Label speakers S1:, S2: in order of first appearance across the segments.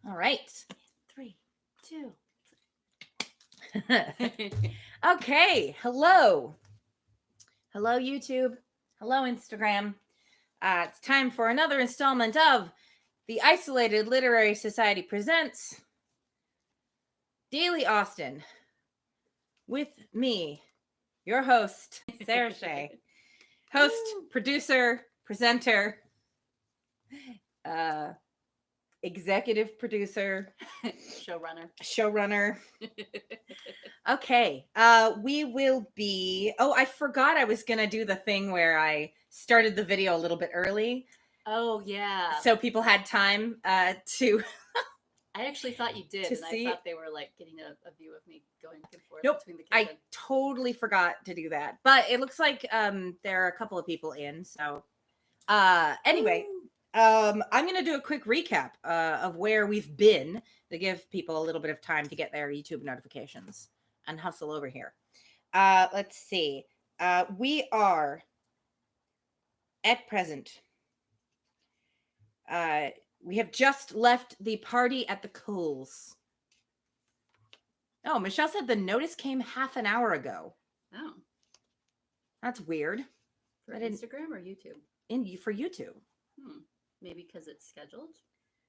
S1: All right.
S2: 3, 2.
S1: Okay. Hello. Hello, YouTube. Hello, Instagram. It's time for another installment of the Isolated Literary Society presents Daily Austen with me, your host, Sarah Shay. Host, producer, presenter, executive producer, showrunner. Okay. We will be. Oh, I forgot I was gonna do the thing where I started the video a little bit early.
S2: Oh yeah.
S1: So people had time to.
S2: I actually thought you did, and
S1: see.
S2: I thought they were like getting a view of me going back and forth between the
S1: I
S2: kitchen.
S1: totally forgot to do that, but it looks like there are a couple of people in. So anyway. I'm going to do a quick recap of where we've been to give people a little bit of time to get their YouTube notifications and hustle over here. Let's see. We are at present. We have just left the party at the Coles. Oh, Michelle said the notice came half an hour ago.
S2: Oh.
S1: That's weird.
S2: For Instagram or YouTube?
S1: For YouTube.
S2: Maybe because it's scheduled?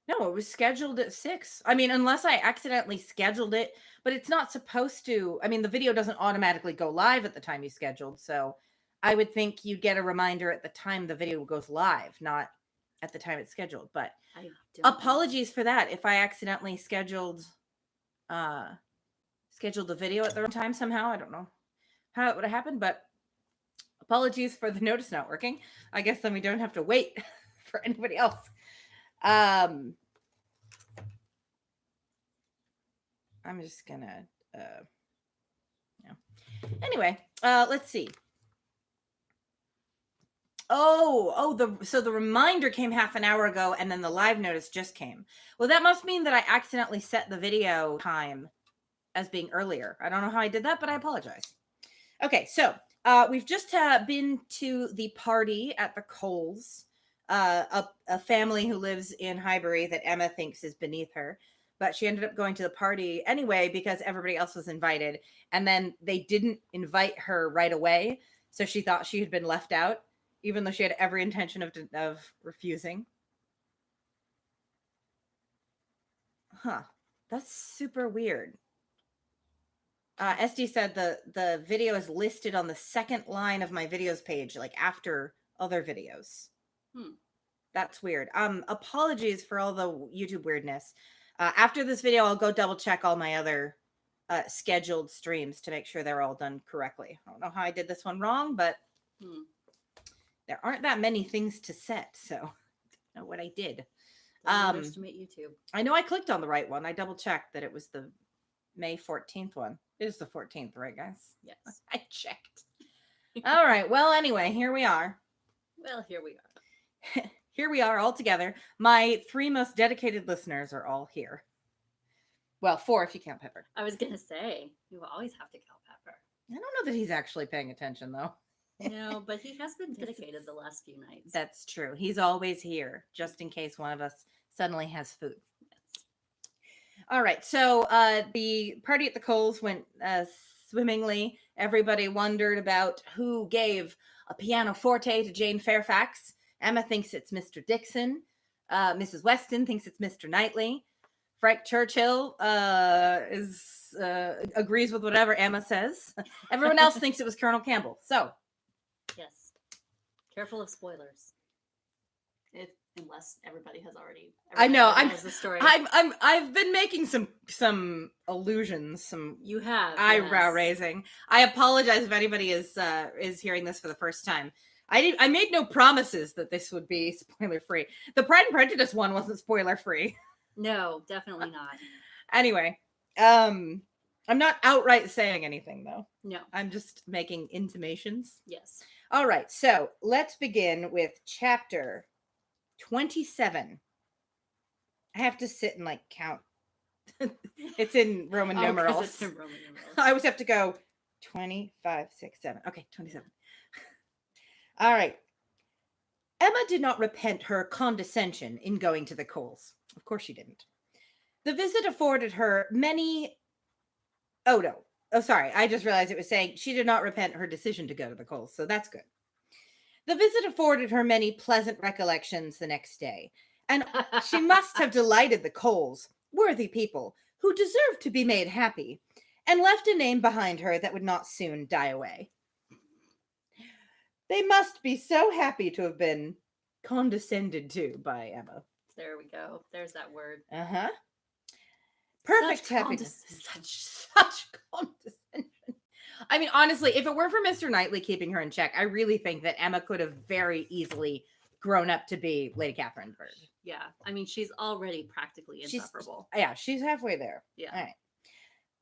S1: No, it was scheduled at 6. I mean, unless I accidentally scheduled it, but it's not supposed to. I mean, the video doesn't automatically go live at the time you scheduled. So I would think you'd get a reminder at the time the video goes live, not at the time it's scheduled. But apologies for that. If I accidentally scheduled the video at the wrong time somehow. I don't know how it would have happened, but apologies for the notice not working. I guess then we don't have to wait for anybody else. I'm just gonna anyway, let's see. So the reminder came half an hour ago and then the live notice just came. Well, that must mean that I accidentally set the video time as being earlier. I don't know how I did that, but I apologize. Okay, so we've just been to the party at the Coles. A family who lives in Highbury that Emma thinks is beneath her, but she ended up going to the party anyway because everybody else was invited, and then they didn't invite her right away, so she thought she had been left out, even though she had every intention of refusing. Huh, that's super weird. SD said the video is listed on the second line of my videos page, like after other videos. That's weird. Apologies for all the YouTube weirdness. After this video, I'll go double check all my other scheduled streams to make sure they're all done correctly. I don't know how I did this one wrong, but there aren't that many things to set, so I don't know what I did.
S2: Don't underestimate YouTube.
S1: I know I clicked on the right one. I double checked that it was the May 14th one. It is the 14th, right, guys?
S2: Yes.
S1: I checked. All right. Well, anyway, here we are. Here we are all together. My 3 most dedicated listeners are all here. Well, 4 if you count Pepper.
S2: I was going to say, you always have to count Pepper.
S1: I don't know that he's actually paying attention, though.
S2: No, but he has been dedicated the last few nights.
S1: That's true. He's always here, just in case one of us suddenly has food. Yes. All right. So the party at the Coles went swimmingly. Everybody wondered about who gave a pianoforte to Jane Fairfax. Emma thinks it's Mr. Dixon. Mrs. Weston thinks it's Mr. Knightley. Frank Churchill agrees with whatever Emma says. Everyone else thinks it was Colonel Campbell. So,
S2: yes, careful of spoilers. Unless everybody has already.
S1: I know.
S2: Knows the story.
S1: I've been making some allusions.
S2: You have
S1: eyebrow raising. I apologize if anybody is hearing this for the first time. I made no promises that this would be spoiler free. The Pride and Prejudice one wasn't spoiler free.
S2: No, definitely not.
S1: Anyway, I'm not outright saying anything though.
S2: No.
S1: I'm just making intimations.
S2: Yes.
S1: All right, so let's begin with chapter 27. I have to sit and like count. It's in Roman numerals.
S2: It's in Roman numerals.
S1: I always have to go 25, 6, 7. Okay, 27. All right. Emma did not repent her condescension in going to the Coles. Of course she didn't. The visit afforded her many. Oh, no. Oh, sorry. I just realized it was saying she did not repent her decision to go to the Coles, so that's good. The visit afforded her many pleasant recollections the next day, and she must have delighted the Coles, worthy people, who deserved to be made happy, and left a name behind her that would not soon die away. They must be so happy to have been condescended to by Emma.
S2: There we go. There's that word.
S1: Uh-huh. Perfect
S2: Such
S1: happiness.
S2: condescension.
S1: Such condescension. I mean, honestly, if it weren't for Mr. Knightley keeping her in check, I really think that Emma could have very easily grown up to be Lady Catherine Bird.
S2: Yeah. I mean, she's already practically insufferable.
S1: She's halfway there.
S2: Yeah.
S1: All right.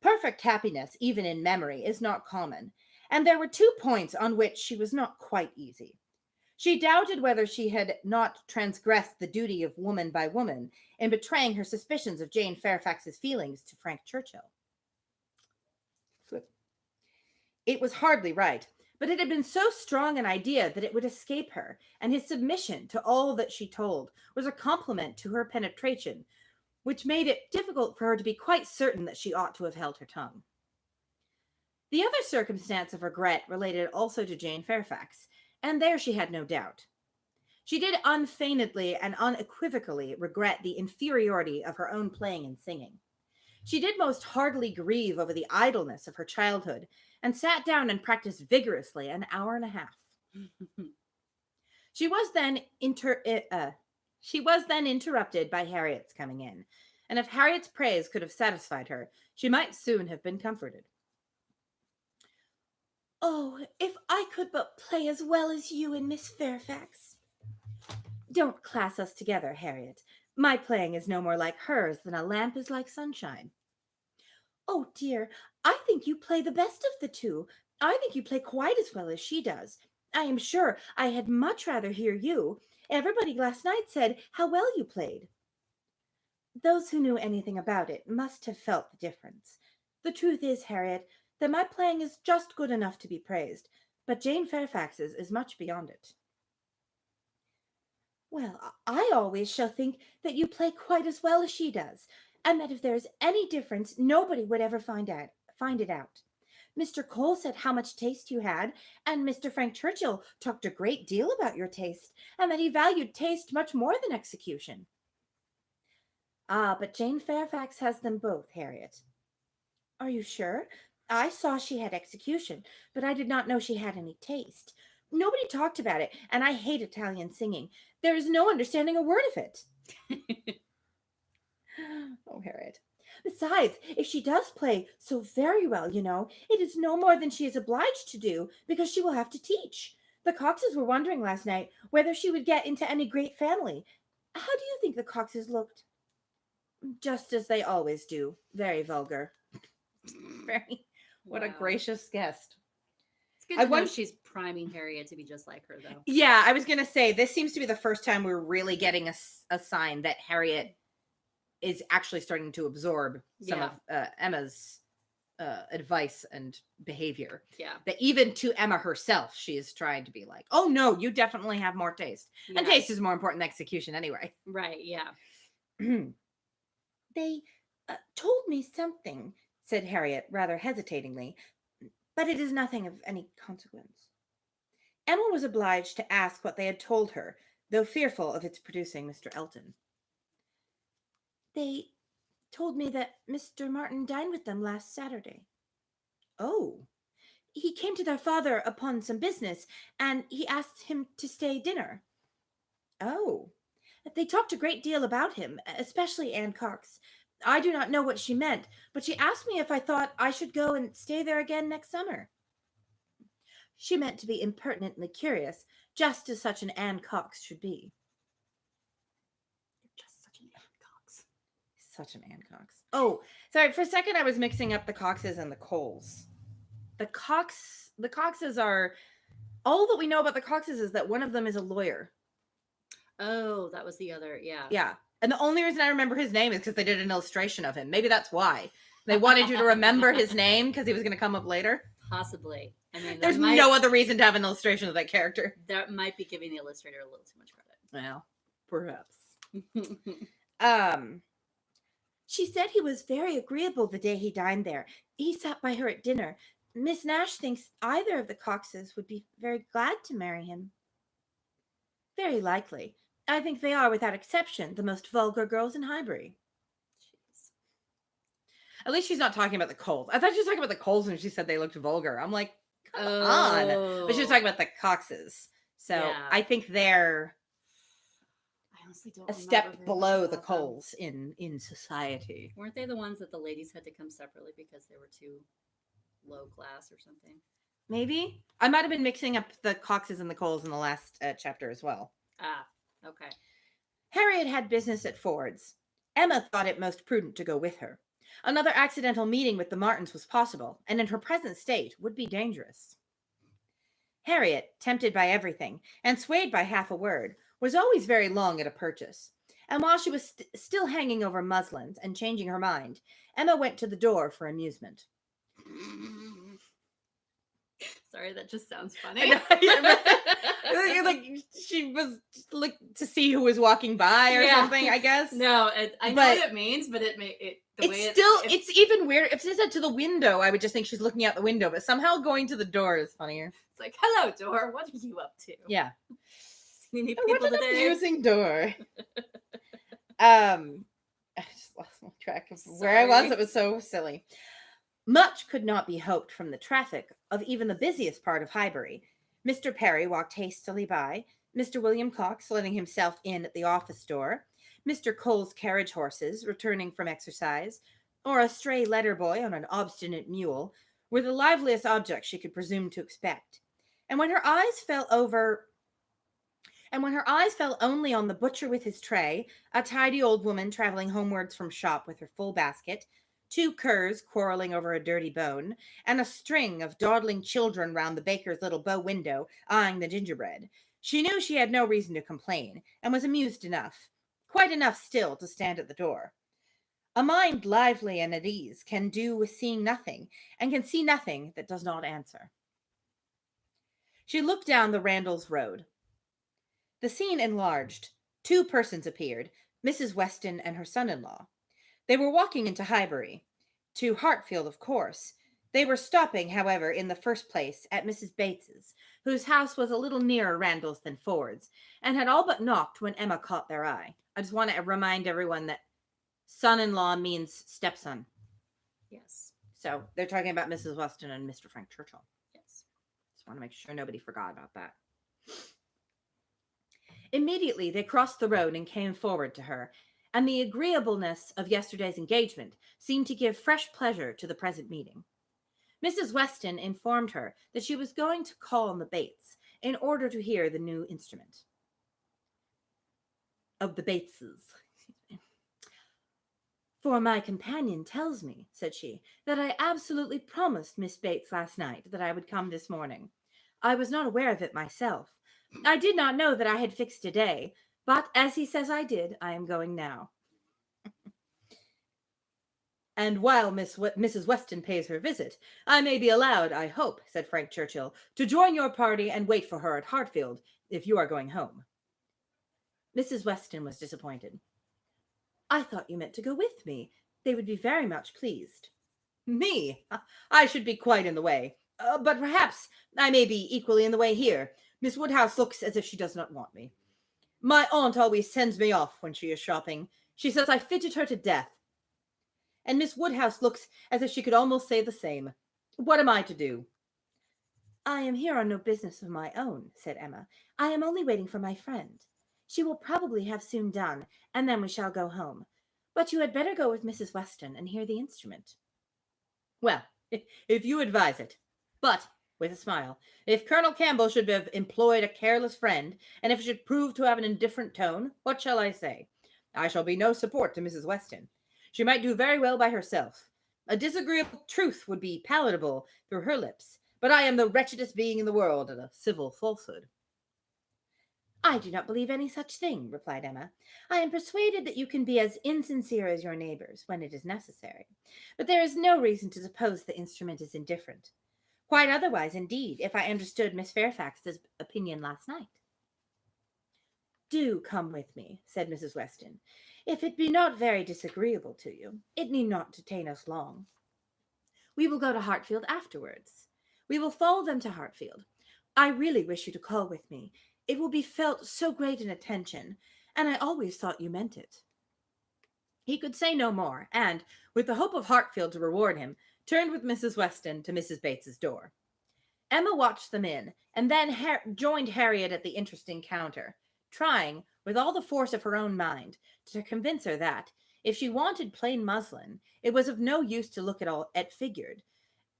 S1: Perfect happiness, even in memory, is not common, and there were 2 points on which she was not quite easy. She doubted whether she had not transgressed the duty of woman by woman in betraying her suspicions of Jane Fairfax's feelings to Frank Churchill. It was hardly right, but it had been so strong an idea that it would escape her, and his submission to all that she told was a compliment to her penetration, which made it difficult for her to be quite certain that she ought to have held her tongue. The other circumstance of regret related also to Jane Fairfax, and there she had no doubt. She did unfeignedly and unequivocally regret the inferiority of her own playing and singing. She did most heartily grieve over the idleness of her childhood, and sat down and practiced vigorously an hour and a half. She was then interrupted by Harriet's coming in, and if Harriet's praise could have satisfied her, she might soon have been comforted. "Oh, if I could but play as well as you and Miss Fairfax." "Don't class us together, Harriet. My playing is no more like hers than a lamp is like sunshine." "Oh, dear, I think you play the best of the two. I think you play quite as well as she does. I am sure I had much rather hear you. Everybody last night said how well you played." "Those who knew anything about it must have felt the difference. The truth is, Harriet, that my playing is just good enough to be praised, but Jane Fairfax's is much beyond it." "Well, I always shall think that you play quite as well as she does, and that if there is any difference, nobody would ever find it out. Mr. Cole said how much taste you had, and Mr. Frank Churchill talked a great deal about your taste, and that he valued taste much more than execution." "Ah, but Jane Fairfax has them both, Harriet." "Are you sure? I saw she had execution, but I did not know she had any taste. Nobody talked about it, and I hate Italian singing. There is no understanding a word of it." "Oh, Harriet. Besides, if she does play so very well, it is no more than she is obliged to do, because she will have to teach. The Coxes were wondering last night whether she would get into any great family. How do you think the Coxes looked?" "Just as they always do. Very vulgar." Very. What a
S2: Wow.
S1: gracious guest.
S2: It's good to know she's priming Harriet to be just like her, though.
S1: Yeah, I was going to say, this seems to be the first time we're really getting a sign that Harriet is actually starting to absorb some of Emma's advice and behavior.
S2: Yeah.
S1: That even to Emma herself, she is trying to be like, "Oh, no, you definitely have more taste." Yeah. And taste is more important than execution anyway.
S2: Right, yeah.
S1: "They told me something," said Harriet rather hesitatingly, "but it is nothing of any consequence." Emma was obliged to ask what they had told her, though fearful of its producing Mr. Elton. "They told me that Mr. Martin dined with them last Saturday." "Oh." "He came to their father upon some business, and he asked him to stay dinner." "Oh." "They talked a great deal about him, especially Anne Cox. I do not know what she meant, but she asked me if I thought I should go and stay there again next summer." She meant to be impertinently curious, just as such an Anne Cox should be.
S2: Just such an Anne Cox.
S1: Such an Anne Cox. Oh, sorry. For a second, I was mixing up the Coxes and the Coles. The Coxes are... All that we know about the Coxes is that one of them is a lawyer.
S2: Oh, that was the other, yeah.
S1: Yeah. And the only reason I remember his name is because they did an illustration of him. Maybe that's why. They wanted you to remember his name because he was going to come up later.
S2: Possibly. I mean,
S1: there's no other reason to have an illustration of that character.
S2: That might be giving the illustrator a little too much credit.
S1: Well, perhaps. She said he was very agreeable the day he dined there. He sat by her at dinner. Miss Nash thinks either of the Coxes would be very glad to marry him. Very likely. I think they are, without exception, the most vulgar girls in Highbury.
S2: Jeez.
S1: At least she's not talking about the Coles. I thought she was talking about the Coles when she said they looked vulgar. I'm like, come on. But she was talking about the Coxes. So
S2: Yeah.
S1: I think they're
S2: I honestly don't
S1: a
S2: remember
S1: step
S2: very
S1: below
S2: much
S1: the
S2: about them.
S1: Coles in society.
S2: Weren't they the ones that the ladies had to come separately because they were too low class or something?
S1: Maybe. I might have been mixing up the Coxes and the Coles in the last chapter as well.
S2: Ah, okay.
S1: Harriet had business at Ford's. Emma thought it most prudent to go with her. Another accidental meeting with the Martins was possible, and in her present state would be dangerous. Harriet, tempted by everything, and swayed by half a word, was always very long at a purchase. And while she was still hanging over muslins and changing her mind, Emma went to the door for amusement.
S2: Sorry, that just sounds funny.
S1: Like she was like to see who was walking by or something, I guess.
S2: No, I know what it means, but
S1: it's even weird. If she said to the window, I would just think she's looking out the window, but somehow going to the door is funnier.
S2: It's like, hello, door. What are you up to?
S1: Yeah.
S2: See any people today?
S1: Using door. I just lost my track of where I was. It was so silly. Much could not be hoped from the traffic of even the busiest part of Highbury. Mr. Perry walked hastily by, Mr. William Cox letting himself in at the office door, Mr. Cole's carriage horses returning from exercise, or a stray letter boy on an obstinate mule, were the liveliest objects she could presume to expect. And when her eyes fell only on the butcher with his tray, a tidy old woman traveling homewards from shop with her full basket, 2 curs quarreling over a dirty bone, and a string of dawdling children round the baker's little bow window, eyeing the gingerbread, she knew she had no reason to complain, and was amused enough, quite enough still, to stand at the door. A mind lively and at ease can do with seeing nothing, and can see nothing that does not answer. She looked down the Randalls Road. The scene enlarged. 2 persons appeared, Mrs. Weston and her son-in-law. They were walking into Highbury. To Hartfield, of course. They were stopping, however, in the first place at Mrs. Bates's, whose house was a little nearer Randalls than Ford's, and had all but knocked when Emma caught their eye. I just want to remind everyone that son-in-law means stepson.
S2: Yes.
S1: So they're talking about Mrs. Weston and Mr. Frank Churchill.
S2: Yes.
S1: Just want to make sure nobody forgot about that. Immediately they crossed the road and came forward to her, and the agreeableness of yesterday's engagement seemed to give fresh pleasure to the present meeting. Mrs. Weston informed her that she was going to call on the Bates in order to hear the new instrument. Of the Bateses. For my companion tells me, said she, that I absolutely promised Miss Bates last night that I would come this morning. I was not aware of it myself. I did not know that I had fixed a day, but as he says I did, I am going now. And while Mrs. Weston pays her visit, I may be allowed, I hope, said Frank Churchill, to join your party and wait for her at Hartfield, if you are going home. Mrs. Weston was disappointed. I thought you meant to go with me. They would be very much pleased. Me? I should be quite in the way. But perhaps I may be equally in the way here. Miss Woodhouse looks as if she does not want me. My aunt always sends me off when she is shopping. She says I fidget her to death. And Miss Woodhouse looks as if she could almost say the same. What am I to do? I am here on no business of my own, said Emma. I am only waiting for my friend. She will probably have soon done, and then we shall go home. But you had better go with Mrs. Weston and hear the instrument. Well, if you advise it. But, with a smile, if Colonel Campbell should have employed a careless friend, and if it should prove to have an indifferent tone, what shall I say? I shall be no support to Mrs. Weston. She might do very well by herself. A disagreeable truth would be palatable through her lips, but I am the wretchedest being in the world at a civil falsehood. I do not believe any such thing, replied Emma. I am persuaded that you can be as insincere as your neighbors when it is necessary, but there is no reason to suppose the instrument is indifferent. Quite otherwise, indeed, if I understood Miss Fairfax's opinion last night. Do come with me, said Mrs. Weston. If it be not very disagreeable to you, it need not detain us long. We will go to Hartfield afterwards. We will follow them to Hartfield. I really wish you to call with me. It will be felt so great an attention, and I always thought you meant it." He could say no more, and, with the hope of Hartfield to reward him, turned with Mrs. Weston to Mrs. Bates's door. Emma watched them in, and then joined Harriet at the interesting counter, trying, with all the force of her own mind, to convince her that, if she wanted plain muslin, it was of no use to look at figured,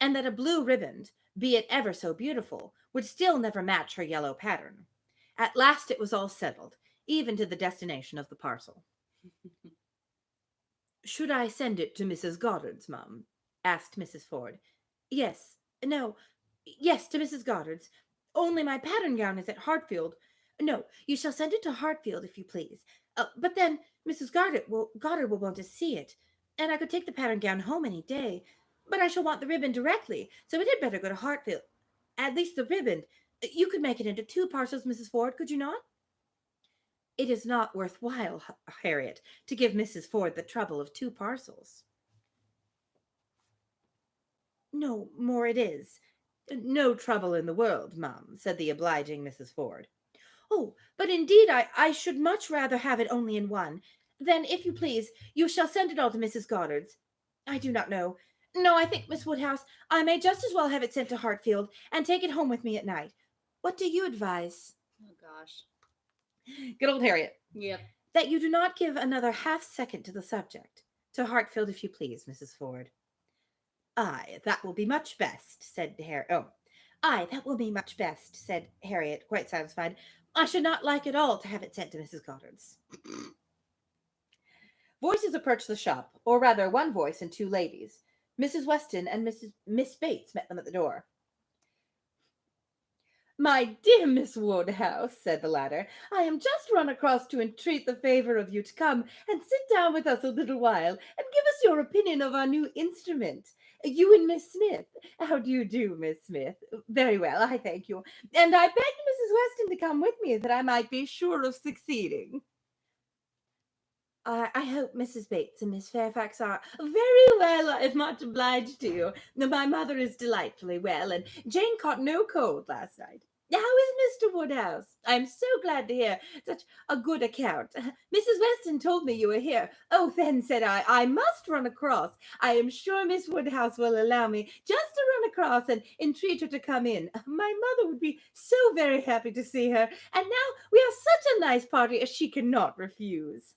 S1: and that a blue riband, be it ever so beautiful, would still never match her yellow pattern. At last it was all settled, even to the destination of the parcel. "Should I send it to Mrs. Goddard's, mum?" asked Mrs. Ford. "Yes. No. Yes, to Mrs. Goddard's. Only my pattern gown is at Hartfield. No, you shall send it to Hartfield, if you please. But then Mrs. Goddard will want to see it, and I could take the pattern gown home any day. But I shall want the ribbon directly, so it had better go to Hartfield. At least the ribbon. You could make it into 2 parcels, Mrs. Ford, could you not?" "It is not worth while, Harriet, to give Mrs. Ford the trouble of 2 parcels." "No more it is. No trouble in the world, mum," said the obliging Mrs. Ford. "Oh, but indeed I should much rather have it only in one. Then, if you please, you shall send it all to Mrs. Goddard's. I do not know. No, I think, Miss Woodhouse, I may just as well have it sent to Hartfield, and take it home with me at night. What do you advise?"
S2: Oh gosh.
S1: Good old Harriet.
S2: Yep.
S1: "That you do not give another half-second to the subject. To Hartfield, if you please, Mrs. Ford." "Aye, that will be much best," said Harriet. "Oh, aye, that will be much best," said Harriet, quite satisfied. "I should not like at all to have it sent to Mrs. Goddard's." Voices approached the shop, or rather one voice and 2 ladies. Mrs. Weston and Miss Bates met them at the door. "My dear Miss Woodhouse," said the latter, "I am just run across to entreat the favor of you to come and sit down with us a little while, and give us your opinion of our new instrument. You and Miss Smith. How do you do, Miss Smith? Very well, I thank you. And I begged Mrs. Weston to come with me, that I might be sure of succeeding." "I hope Mrs. Bates and Miss Fairfax are—" "Very well, I am much obliged to you. My mother is delightfully well, and Jane caught no cold last night. How is Mr. Woodhouse? I am so glad to hear such a good account. Mrs. Weston told me you were here. Oh, then, said I must run across. I am sure Miss Woodhouse will allow me just to run across and entreat her to come in. My mother would be so very happy to see her, and now we are such a nice party as she cannot refuse."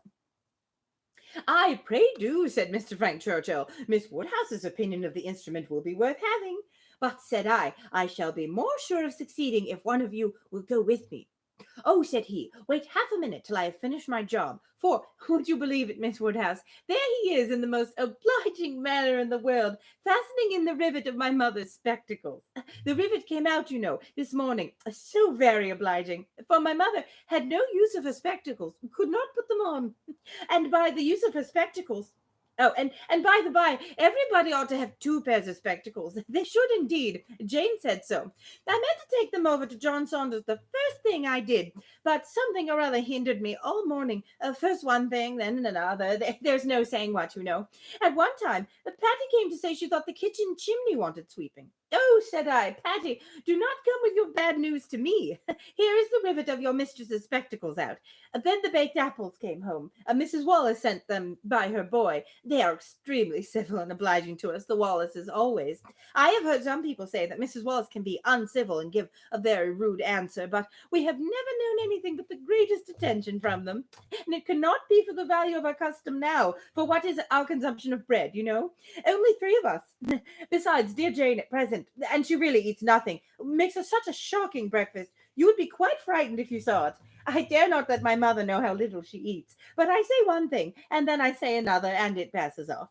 S1: "Aye, pray do," said Mr. Frank Churchill. "Miss Woodhouse's opinion of the instrument will be worth having. But, said I shall be more sure of succeeding if one of you will go with me. Oh," said he, "wait half a minute till I have finished my job, for, would you believe it, Miss Woodhouse, there he is in the most obliging manner in the world, fastening in the rivet of my mother's spectacles. The rivet came out, you know, this morning, so very obliging, for my mother had no use of her spectacles, could not put them on, and by the use of her spectacles— Oh, and by the by, everybody ought to have 2 pairs of spectacles. They should indeed. Jane said so. I meant to take them over to John Saunders the first thing I did, but something or other hindered me all morning. First one thing, then another. There's no saying what, you know. At one time, Patty came to say she thought the kitchen chimney wanted sweeping. Oh, said I, Patty, do not come with your bad news to me. Here is the rivet of your mistress's spectacles out. Then the baked apples came home. Mrs. Wallace sent them by her boy. They are extremely civil and obliging to us, the Wallaces, always. I have heard some people say that Mrs. Wallace can be uncivil and give a very rude answer, but we have never known anything but the greatest attention from them. And it cannot be for the value of our custom now, for what is our consumption of bread, you know? Only 3 of us. Besides, dear Jane at present, and she really eats nothing, makes us such a shocking breakfast. You would be quite frightened if you saw it. I dare not let my mother know how little she eats, but I say one thing, and then I say another, and it passes off.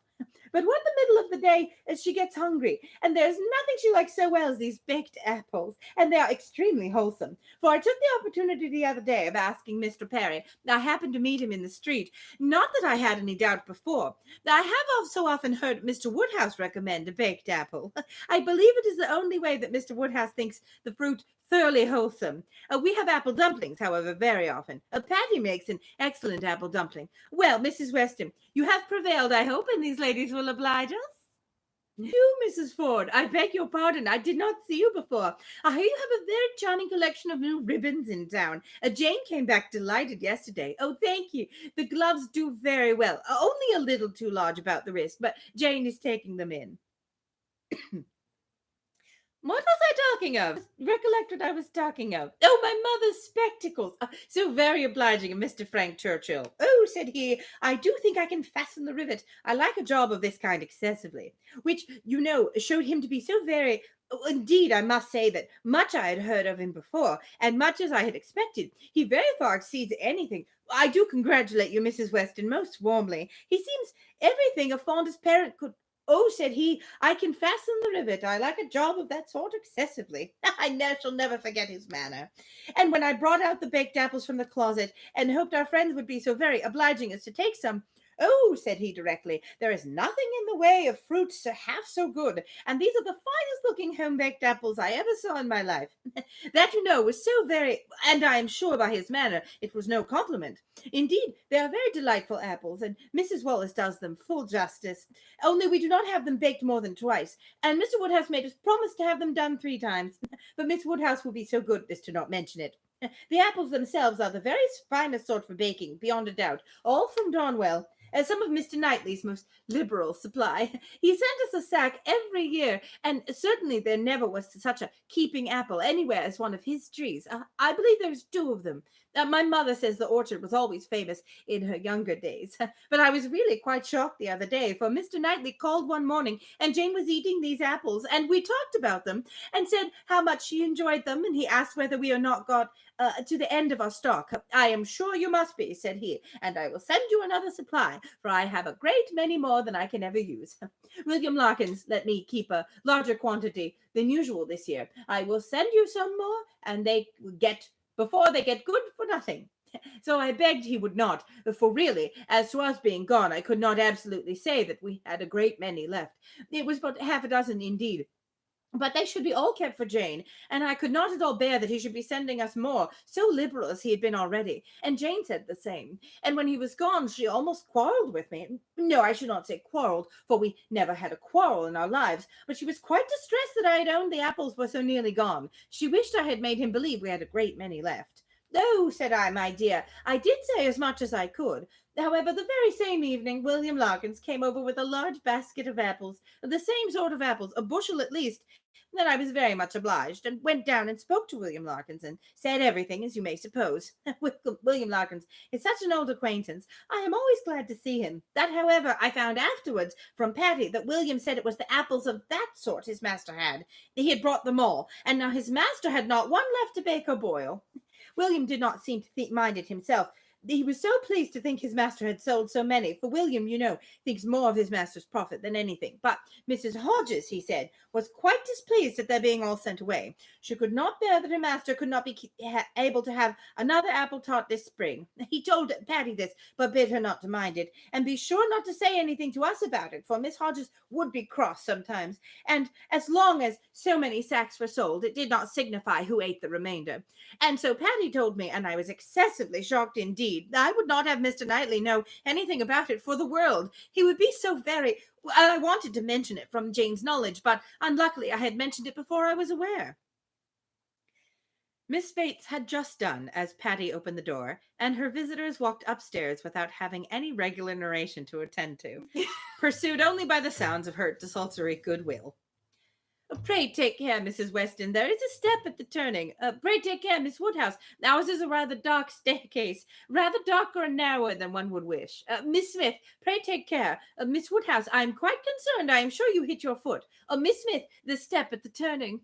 S1: But what the middle of the day she gets hungry, and there's nothing she likes so well as these baked apples, and they are extremely wholesome. For I took the opportunity the other day of asking Mr. Perry. I happened to meet him in the street. Not that I had any doubt before. I have so often heard Mr. Woodhouse recommend a baked apple. I believe it is the only way that Mr. Woodhouse thinks the fruit thoroughly wholesome. We have apple dumplings, however, very often. Patty makes an excellent apple dumpling. Well, Mrs. Weston, you have prevailed, I hope, and these ladies will oblige us. You, Mrs. Ford, I beg your pardon. I did not see you before. I hear you have a very charming collection of new ribbons in town. Jane came back delighted yesterday. Oh, thank you. The gloves do very well. Only a little too large about the wrist, but Jane is taking them in. What was I talking of? Recollect what I was talking of. Oh, my mother's spectacles. So very obliging of Mr. Frank Churchill. Oh, said he, I do think I can fasten the rivet. I like a job of this kind excessively. Which, you know, showed him to be so very... Oh, indeed, I must say that much I had heard of him before, and much as I had expected, he very far exceeds anything. I do congratulate you, Mrs. Weston, most warmly. He seems everything a fondest parent could... Oh, said he, I can fasten the rivet. I like a job of that sort excessively. Shall never forget his manner. And when I brought out the baked apples from the closet and hoped our friends would be so very obliging as to take some, oh, said he directly, there is nothing in the way of fruits half so good, and these are the finest looking home-baked apples I ever saw in my life. That, you know, was so very, and I am sure by his manner it was no compliment. Indeed, they are very delightful apples, and Mrs. Wallace does them full justice. Only we do not have them baked more than twice, and Mr. Woodhouse made us promise to have them done 3 times. But Miss Woodhouse will be so good as to not mention it. The apples themselves are the very finest sort for baking, beyond a doubt, all from Donwell, as some of Mr. Knightley's most liberal supply. He sent us a sack every year, and certainly there never was such a keeping apple anywhere as one of his trees. I believe there's 2 of them. My mother says the orchard was always famous in her younger days. But I was really quite shocked the other day, for Mr. Knightley called one morning, and Jane was eating these apples, and we talked about them, and said how much she enjoyed them, and he asked whether we are not got to the end of our stock. I am sure you must be, said he, and I will send you another supply, for I have a great many more than I can ever use. William Larkins let me keep a larger quantity than usual this year. I will send you some more, and they get before they get good for nothing. So I begged he would not, for really, as to us being gone, I could not absolutely say that we had a great many left. It was but half a dozen indeed. But they should be all kept for Jane, and I could not at all bear that he should be sending us more, so liberal as he had been already. And Jane said the same. And when he was gone, she almost quarrelled with me. No, I should not say quarrelled, for we never had a quarrel in our lives. But she was quite distressed that I had owned the apples were so nearly gone. She wished I had made him believe we had a great many left. Oh, said I, my dear, I did say as much as I could. However, the very same evening, William Larkins came over with a large basket of apples, the same sort of apples, a bushel at least. Then I was very much obliged, and went down and spoke to William Larkins, and said everything, as you may suppose. William Larkins is such an old acquaintance. I am always glad to see him. That, however, I found afterwards from Patty that William said it was the apples of that sort his master had. He had brought them all, and now his master had not one left to bake or boil. William did not seem to mind it himself. He was so pleased to think his master had sold so many, for William, you know, thinks more of his master's profit than anything. But Mrs. Hodges, he said, was quite displeased at their being all sent away. She could not bear that her master could not be able to have another apple tart this spring. He told Patty this, but bid her not to mind it, and be sure not to say anything to us about it, for Miss Hodges would be cross sometimes, and as long as so many sacks were sold, it did not signify who ate the remainder. And so Patty told me, and I was excessively shocked indeed. I would not have Mr. Knightley know anything about it for the world. He would be so very... I wanted to mention it from Jane's knowledge, but unluckily I had mentioned it before I was aware. Miss Bates had just done as Patty opened the door, and her visitors walked upstairs without having any regular narration to attend to, pursued only by the sounds of her desultory goodwill. Pray take care, Mrs. Weston. There is a step at the turning. Pray take care, Miss Woodhouse. Ours is a rather dark staircase, rather darker and narrower than one would wish. Miss Smith, pray take care. Miss Woodhouse, I am quite concerned. I am sure you hit your foot. Miss Smith, the step at the turning.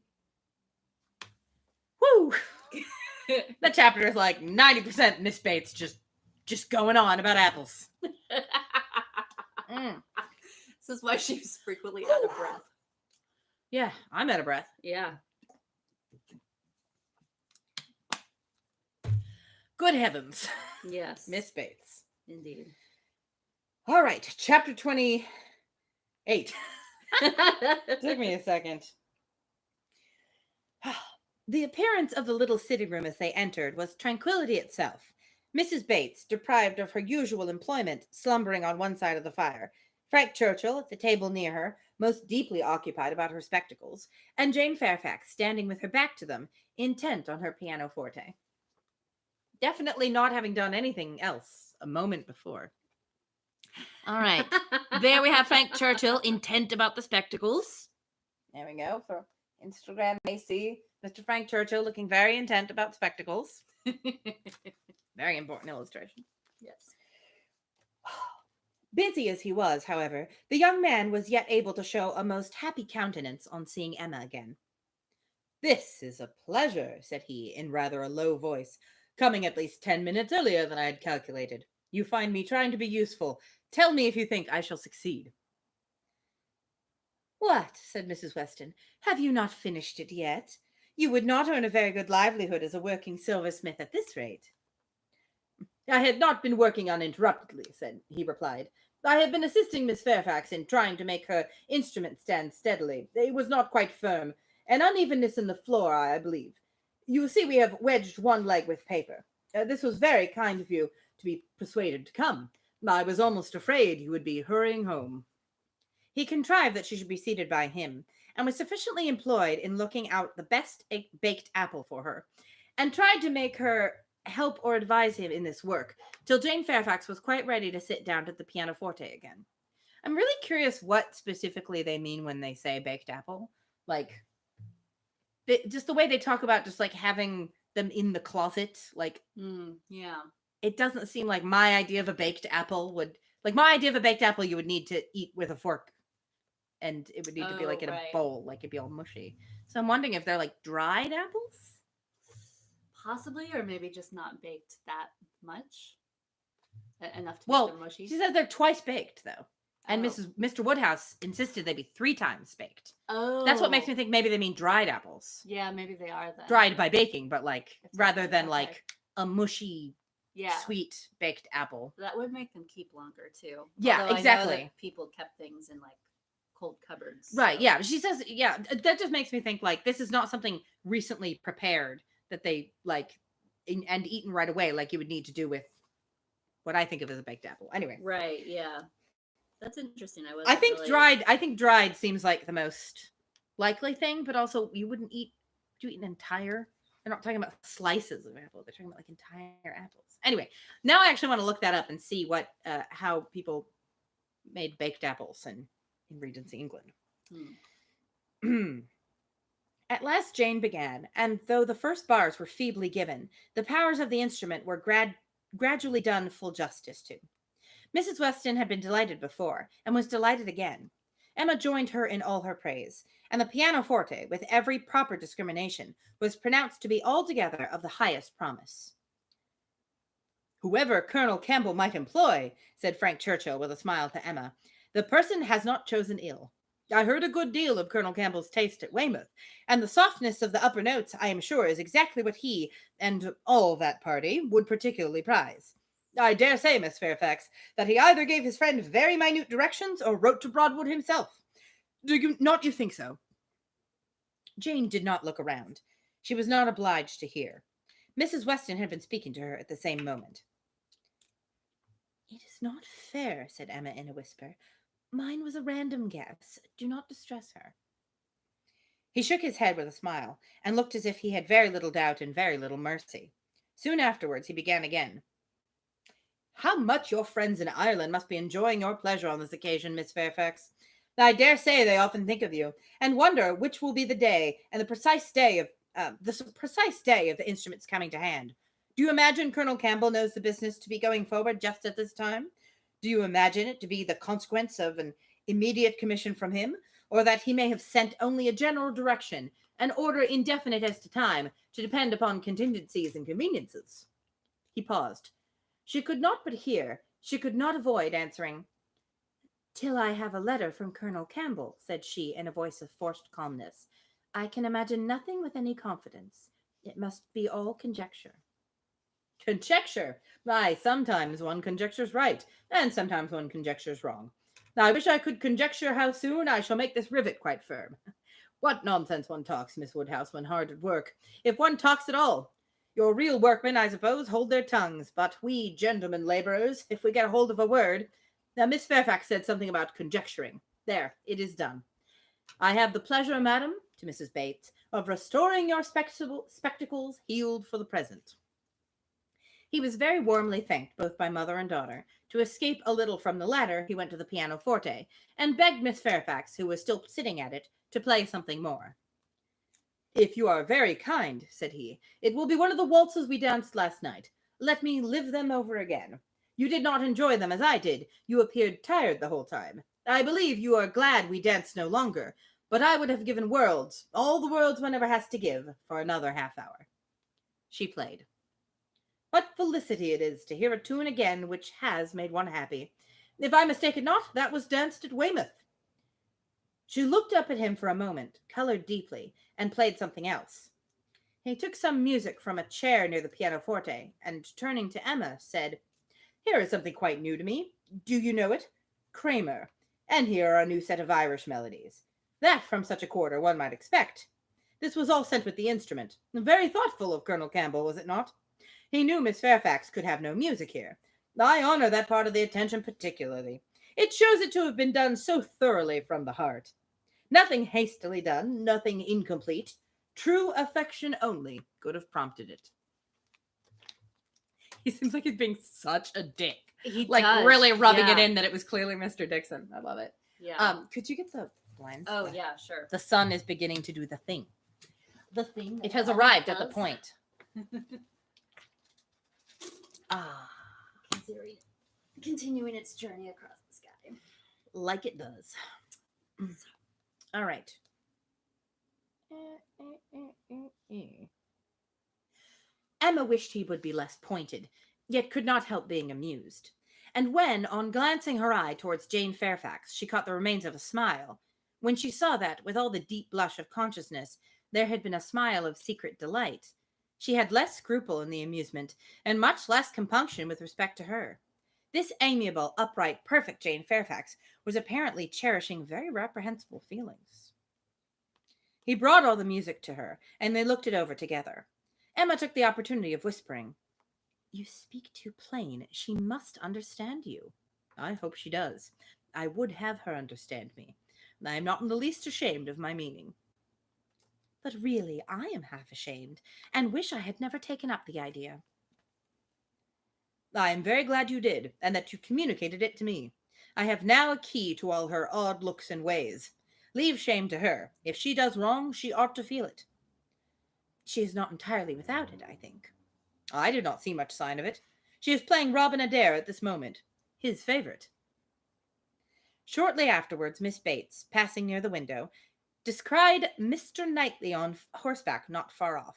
S1: Woo! That chapter is like 90% Miss Bates just going on about apples.
S2: This is why she was frequently out of breath.
S1: Yeah, I'm out of breath.
S2: Yeah.
S1: Good heavens.
S2: Yes.
S1: Miss Bates.
S2: Indeed.
S1: All right, chapter 28. Took me a second. The appearance of the little sitting room as they entered was tranquillity itself. Mrs. Bates, deprived of her usual employment, slumbering on one side of the fire, Frank Churchill at the table near her, most deeply occupied about her spectacles, and Jane Fairfax standing with her back to them, intent on her pianoforte. Definitely not having done anything else a moment before. All right. There we have Frank Churchill, intent about the spectacles. There we go. For Instagram may see Mr. Frank Churchill looking very intent about spectacles. Very important illustration.
S2: Yes.
S1: Busy as he was, however, the young man was yet able to show a most happy countenance on seeing Emma again. "This is a pleasure," said he, in rather a low voice, "coming at least 10 minutes earlier than I had calculated. You find me trying to be useful. Tell me if you think I shall succeed." "What," said Mrs. Weston, "have you not finished it yet? You would not earn a very good livelihood as a working silversmith at this rate." "I had not been working uninterruptedly," he replied. "I had been assisting Miss Fairfax in trying to make her instrument stand steadily. It was not quite firm. An unevenness in the floor, I believe. You see, we have wedged one leg with paper. This was very kind of you to be persuaded to come. I was almost afraid you would be hurrying home." He contrived that she should be seated by him, and was sufficiently employed in looking out the best baked apple for her, and tried to make her help or advise him in this work, till Jane Fairfax was quite ready to sit down to the pianoforte again. I'm really curious what specifically they mean when they say baked apple. Like, just the way they talk about just like having them in the closet. Like,
S2: Yeah.
S1: it doesn't seem like my idea of a baked apple would. Like, my idea of a baked apple, you would need to eat with a fork, and it would need to be like in a bowl, like it'd be all mushy. So I'm wondering if they're like dried apples.
S2: Possibly, or maybe just not baked that much. Enough to
S1: Well,
S2: make them mushy.
S1: she says they're twice baked though, and
S2: Oh.
S1: Mr. Woodhouse insisted they be 3 times baked.
S2: Oh.
S1: That's what makes me think maybe they mean dried apples.
S2: Yeah, maybe they are then.
S1: Dried by baking, but like
S2: It's
S1: rather
S2: okay,
S1: than
S2: okay.
S1: like a mushy,
S2: Yeah.
S1: sweet baked apple.
S2: That would make them keep longer too.
S1: Yeah,
S2: Although
S1: exactly.
S2: I know that people kept things in like cold cupboards.
S1: Right,
S2: so-
S1: yeah. She says, yeah, that just makes me think like this is not something recently prepared that they like and eaten right away, like you would need to do with what I think of as a baked apple. Anyway,
S2: Right, yeah. That's interesting.
S1: I think dried seems like the most likely thing, but also you wouldn't eat. Do you eat an entire? They're not talking about slices of apple. They're talking about like entire apples. Anyway, now I actually want to look that up and see what how people made baked apples in Regency England. At last Jane began, and though the first bars were feebly given, the powers of the instrument were gradually done full justice to. Mrs. Weston had been delighted before, and was delighted again. Emma joined her in all her praise, and the pianoforte, with every proper discrimination, was pronounced to be altogether of the highest promise. "Whoever Colonel Campbell might employ," said Frank Churchill with a smile to Emma, "the person has not chosen ill. I heard a good deal of Colonel Campbell's taste at Weymouth, and the softness of the upper notes, I am sure, is exactly what he, and all that party, would particularly prize. I dare say, Miss Fairfax, that he either gave his friend very minute directions, or wrote to Broadwood himself. Do you not think so?" Jane did not look around. She was not obliged to hear. Mrs. Weston had been speaking to her at the same moment. "It is not fair," said Emma in a whisper. "Mine was a random guess. Do not distress her." He shook his head with a smile, and looked as if he had very little doubt and very little mercy. Soon afterwards he began again. "How much your friends in Ireland must be enjoying your pleasure on this occasion, Miss Fairfax. I dare say they often think of you, and wonder which will be the day and the precise day of the instrument's coming to hand. Do you imagine Colonel Campbell knows the business to be going forward just at this time? Do you imagine it to be the consequence of an immediate commission from him, or that he may have sent only a general direction, an order indefinite as to time, to depend upon contingencies and conveniences?" He paused. She could not but hear, she could not avoid answering. "Till I have a letter from Colonel Campbell," said she in a voice of forced calmness, "I can imagine nothing with any confidence. It must be all conjecture." "Conjecture! Aye, sometimes one conjectures right, and sometimes one conjectures wrong. I wish I could conjecture how soon I shall make this rivet quite firm. What nonsense one talks, Miss Woodhouse, when hard at work, if one talks at all. Your real workmen, I suppose, hold their tongues, but we gentlemen labourers, if we get hold of a word— Now, Miss Fairfax said something about conjecturing. There, it is done. I have the pleasure, madam, to Mrs. Bates, of restoring your spectacles healed for the present. He was very warmly thanked both by mother and daughter. To escape a little from the latter, he went to the pianoforte, and begged Miss Fairfax, who was still sitting at it, to play something more. If you are very kind, said he, it will be one of the waltzes we danced last night. Let me live them over again. You did not enjoy them as I did. You appeared tired the whole time. I believe you are glad we dance no longer, but I would have given worlds, all the worlds one ever has to give, for another half hour. She played. What felicity it is to hear a tune again which has made one happy. If I mistake it not, that was danced at Weymouth. She looked up at him for a moment, colored deeply, and played something else. He took some music from a chair near the pianoforte, and turning to Emma, said, Here is something quite new to me. Do you know it? Kramer. And here are a new set of Irish melodies. That, from such a quarter, one might expect. This was all sent with the instrument. Very thoughtful of Colonel Campbell, was it not? He knew Miss Fairfax could have no music here. I honor that part of the attention particularly. It shows it to have been done so thoroughly from the heart. Nothing hastily done, nothing incomplete. True affection only could have prompted it. He seems like he's being such a dick.
S2: He
S1: like
S2: does.
S1: really rubbing it in that it was clearly Mr. Dixon. I love it.
S2: Yeah.
S1: Could you get the blinds?
S2: Oh, yeah, sure.
S1: The sun is beginning to do the thing.
S2: The thing.
S1: It has arrived at the point.
S2: Continuing its journey across the sky.
S1: Like it does. All right. Emma wished he would be less pointed, yet could not help being amused. And when, on glancing her eye towards Jane Fairfax, she caught the remains of a smile, when she saw that, with all the deep blush of consciousness, there had been a smile of secret delight, she had less scruple in the amusement, and much less compunction with respect to her. This amiable, upright, perfect Jane Fairfax was apparently cherishing very reprehensible feelings. He brought all the music to her, and they looked it over together. Emma took the opportunity of whispering, You speak too plain. She must understand you. I hope she does. I would have her understand me. I am not in the least ashamed of my meaning. But really, I am half ashamed, and wish I had never taken up the idea. I am very glad you did, and that you communicated it to me. I have now a key to all her odd looks and ways. Leave shame to her. If she does wrong, she ought to feel it. She is not entirely without it, I think. I did not see much sign of it. She is playing Robin Adair at this moment, his favourite. Shortly afterwards, Miss Bates, passing near the window, descried Mr. Knightley on horseback not far off.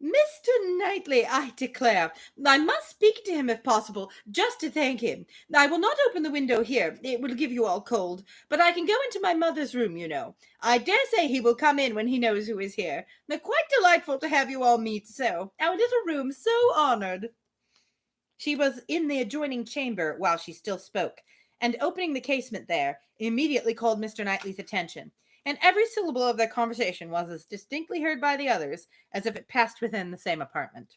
S1: Mr. Knightley, I declare, I must speak to him if possible, just to thank him. I will not open the window here, it will give you all cold, but I can go into my mother's room, you know. I dare say he will come in when he knows who is here. Quite delightful to have you all meet so. Our little room so honoured. She was in the adjoining chamber while she still spoke, and opening the casement there, immediately called Mr. Knightley's attention, and every syllable of their conversation was as distinctly heard by the others as if it passed within the same apartment.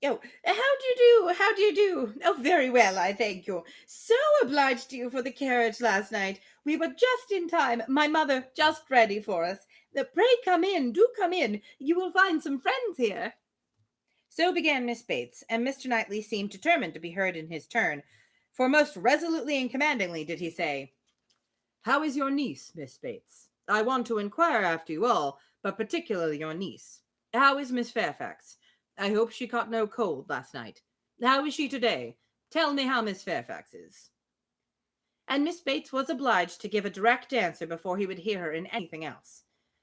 S1: Oh, how do you do? Oh, very well, I thank you. So obliged to you for the carriage last night. We were just in time, my mother just ready for us. Pray come in, do come in. You will find some friends here. So began Miss Bates, and Mr. Knightley seemed determined to be heard in his turn, for most resolutely and commandingly did he say, How is your niece, Miss Bates? I want to inquire after you all, but particularly your niece. How is Miss Fairfax? I hope she caught no cold last night. How is she today? Tell me how Miss Fairfax is. And Miss Bates was obliged to give a direct answer before he would hear her in anything else.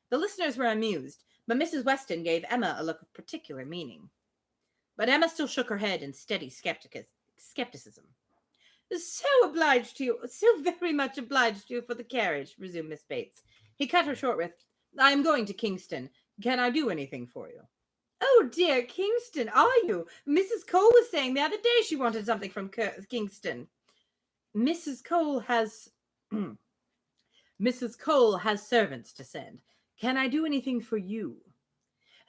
S1: The listeners were amused, but Mrs. Weston gave Emma a look of particular meaning. But Emma still shook her head in steady skepticism. So obliged to you, so very much obliged to you for the carriage, resumed Miss Bates. He cut her short with, I am going to Kingston. Can I do anything for you? Oh, dear, Kingston, are you? Mrs. Cole was saying the other day she wanted something from Kingston. Mrs. Cole has... Mrs. Cole has servants to send. Can I do anything for you?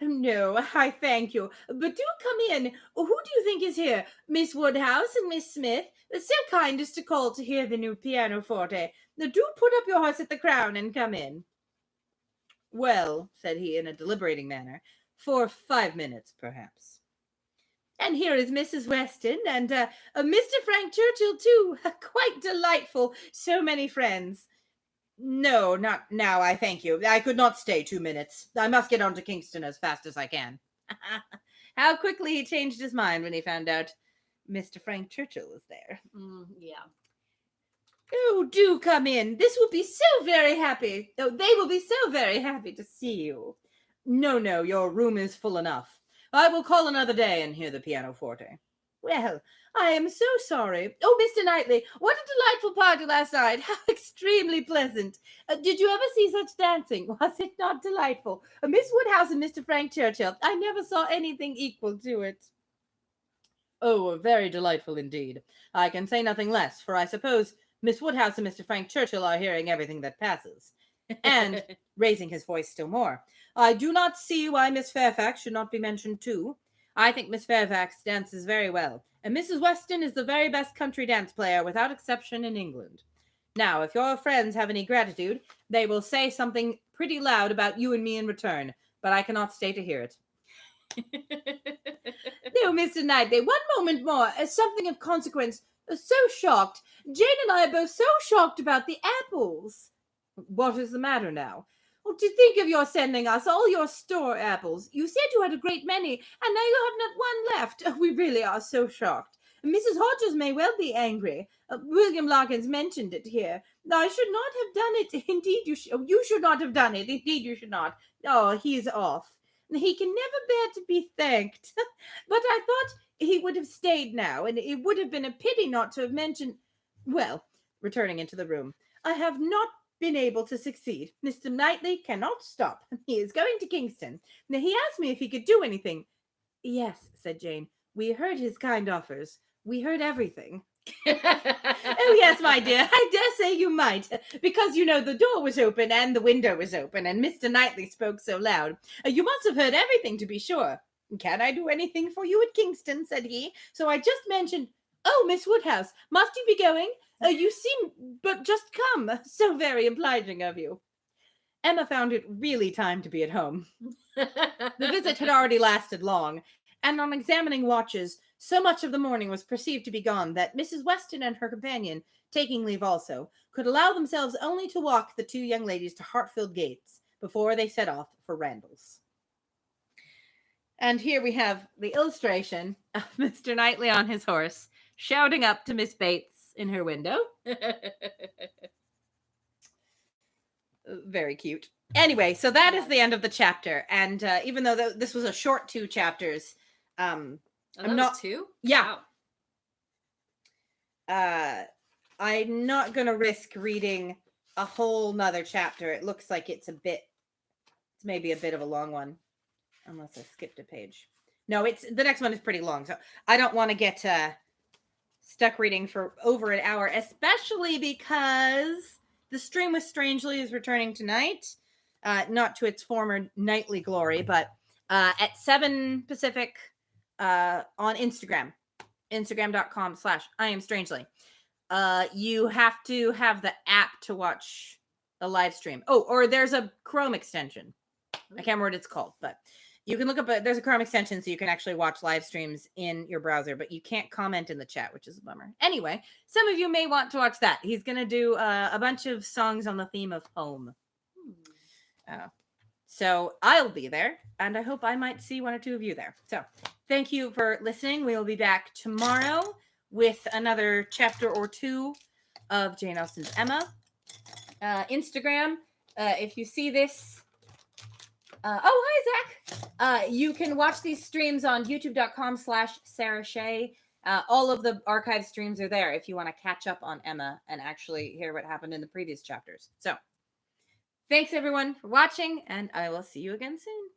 S1: No, I thank you. But do come in. Who do you think is here? Miss Woodhouse and Miss Smith? So kind as to call to hear the new pianoforte. Do put up your horse at the Crown and come in. Well, said he in a deliberating manner, for 5 minutes, perhaps. And here is Mrs. Weston and Mr. Frank Churchill, too. Quite delightful. So many friends. No, not now, I thank you. I could not stay 2 minutes. I must get on to Kingston as fast as I can. How quickly he changed his mind when he found out Mr. Frank Churchill was there.
S2: Yeah.
S1: Oh, do come in. This will be so very happy. Oh, they will be so very happy to see you. No, your room is full enough. I will call another day and hear the pianoforte. Well, I am so sorry. Oh, Mr. Knightley, what a delightful party last night. How extremely pleasant. Did you ever see such dancing? Was it not delightful? Miss Woodhouse and Mr. Frank Churchill. I never saw anything equal to it. Oh, very delightful indeed. I can say nothing less, for I suppose Miss Woodhouse and Mr. Frank Churchill are hearing everything that passes. And, raising his voice still more, I do not see why Miss Fairfax should not be mentioned too. I think Miss Fairfax dances very well, and Mrs. Weston is the very best country dance player without exception in England. Now, if your friends have any gratitude, they will say something pretty loud about you and me in return, but I cannot stay to hear it. No, Mr. Knightley, one moment more. Something of consequence. So shocked. Jane and I are both so shocked about the apples. What is the matter now? Oh, to think of your sending us all your store apples. You said you had a great many, and now you have not one left. We really are so shocked. Mrs. Hodges may well be angry. William Larkins mentioned it here. I should not have done it. Indeed, you should not have done it. Indeed, you should not. Oh, he's off. He can never bear to be thanked. But I thought he would have stayed now, and it would have been a pity not to have mentioned. Well, returning into the room, I have not been able to succeed. Mr. Knightley cannot stop. He is going to Kingston. Now, he asked me if he could do anything. Yes, said Jane. We heard his kind offers. We heard everything. Oh, yes, my dear. I dare say you might, because, the door was open and the window was open, and Mr. Knightley spoke so loud. You must have heard everything, to be sure. Can I do anything for you at Kingston? Said he. So I just mentioned, oh, Miss Woodhouse, must you be going? You seem, but just come. So very obliging of you. Emma found it really time to be at home. The visit had already lasted long, and on examining watches, so much of the morning was perceived to be gone that Mrs. Weston and her companion, taking leave also, could allow themselves only to walk the two young ladies to Hartfield gates before they set off for Randalls. And here we have the illustration of Mr. Knightley on his horse, shouting up to Miss Bates in her window. Very cute. Anyway, so that is the end of the chapter. And even though this was a short 2 chapters, I'm not
S2: 2.
S1: Yeah.
S2: Wow.
S1: I'm not gonna risk reading a whole nother chapter. It looks like it's maybe a bit of a long one, unless I skipped a page. No, the next one is pretty long, so I don't want to get stuck reading for over an hour, especially because the Stream with Strangely is returning tonight, not to its former nightly glory, but at 7 Pacific on Instagram, instagram.com/IamStrangely. You have to have the app to watch the live stream. Oh, or there's a Chrome extension. I can't remember what it's called, but you can look up, there's a Chrome extension so you can actually watch live streams in your browser, but you can't comment in the chat, which is a bummer. Anyway, some of you may want to watch that. He's going to do a bunch of songs on the theme of home. So I'll be there, and I hope I might see 1 or 2 of you there. So thank you for listening. We will be back tomorrow with another chapter or 2 of Jane Austen's Emma. Instagram, if you see this, hi, Zach. You can watch these streams on youtube.com/thesarahshay. All of the archive streams are there if you want to catch up on Emma and actually hear what happened in the previous chapters. So thanks, everyone, for watching, and I will see you again soon.